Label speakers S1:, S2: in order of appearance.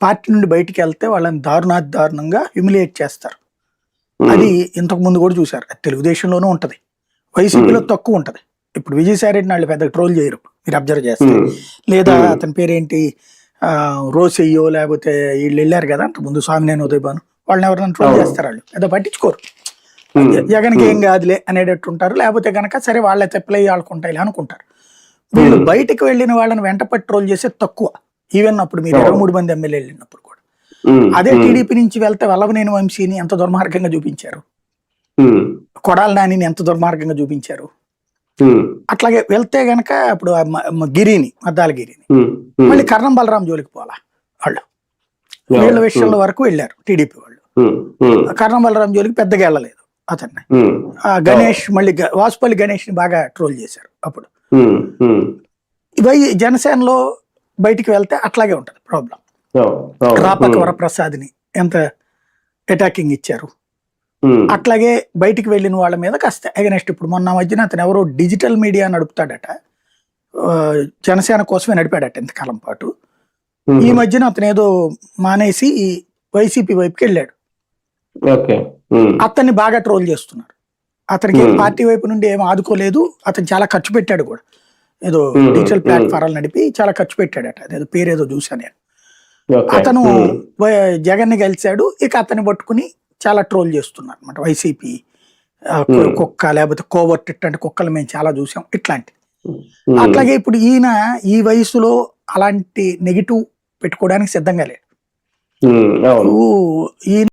S1: Party నుండి బయటికి వెళ్తే వాళ్ళని దారుణంగా హ్యూమిలియేట్ చేస్తారు. అది ఇంతకు ముందు కూడా చూసారు. అది తెలుగుదేశంలోనూ ఉంటది, వైసీపీలో తక్కువ ఉంటది. ఇప్పుడు విజయసాయిరెడ్డి వాళ్ళు పెద్ద ట్రోల్ చేయరు మీరు అబ్జర్వ్ చేస్తే. లేదా అతని పేరేంటి రోసయ్యో లేకపోతే వీళ్ళు వెళ్ళారు కదా అంతకుముందు స్వామినేని ఉదయభాను, వాళ్ళని ఎవరైనా ట్రోల్ చేస్తారు, వాళ్ళు ఏదో పట్టించుకోరు. జగన్కి ఏం కాదులే అనేటట్టు ఉంటారు. లేకపోతే కనుక సరే వాళ్ళే తెప్పలయ్యి ఆడుకుంటాయి అనుకుంటారు. వీళ్ళు బయటకు వెళ్ళిన వాళ్ళని వెంట పట్టి ట్రోల్ చేసే తక్కువ. ఈవెన్ అప్పుడు మీరు 23 మంది ఎమ్మెల్యేలు వెళ్ళినప్పుడు కూడా అదే టీడీపీ నుంచి వెళ్తే వల్లభనేని వంశీని ఎంత దుర్మార్గంగా చూపించారు, కొడాల నానిని ఎంత దుర్మార్గంగా చూపించారు. అట్లాగే వెళ్తే గనక ఇప్పుడు గిరిని మద్దాల గిరిని మళ్ళీ కర్ణం బలరాం జోలికి పోలా వాళ్ళు. వీళ్ళ విషయంలో వరకు వెళ్ళారు టీడీపీ వాళ్ళు. కర్ణం బలరాం జోలికి పెద్దగా వెళ్ళలేదు అతన్ని. గణేష్ మళ్ళీ వాసుపల్లి గణేష్ ని బాగా ట్రోల్ చేశారు అప్పుడు. జనసేనలో బయటికి వెళ్తే అట్లాగే ఉంటది ప్రాబ్లం. రాపక వరప్రసాద్ని ఎంత అటాకింగ్ ఇచ్చారు. అట్లాగే బయటికి వెళ్ళిన వాళ్ళ మీద కాస్త అగెనెస్ట్. ఇప్పుడు మొన్న మధ్యన అతను ఎవరో డిజిటల్ మీడియా నడుపుతాడట, జనసేన కోసమే నడిపాడట ఇంతకాలం పాటు. ఈ మధ్యన అతను ఏదో మానేసి వైసీపీ వైపుకి వెళ్ళాడు. అతన్ని బాగా ట్రోల్ చేస్తున్నారు. అతనికి పార్టీ వైపు నుండి ఏం ఆదుకోలేదు. అతను చాలా ఖర్చు పెట్టాడు కూడా, ఏదో డిజిటల్ ప్లాట్ఫారాలు నడిపి చాలా ఖర్చు పెట్టాడట. అదేదో పేరేదో చూసాను నేను. అతను జగన్ ని గెలిచాడు, ఇక అతన్ని పట్టుకుని చాలా ట్రోల్ చేస్తున్నారు అనమాట వైసీపీ. కుక్క లేకపోతే కోవర్ట్ ఇట్లాంటి కుక్కలు మేము చాలా చూసాం ఇట్లాంటి. అట్లాగే ఇప్పుడు ఈయన ఈ వయసులో అలాంటి నెగిటివ్ పెట్టుకోవడానికి సిద్ధంగా లేడు. ఈయన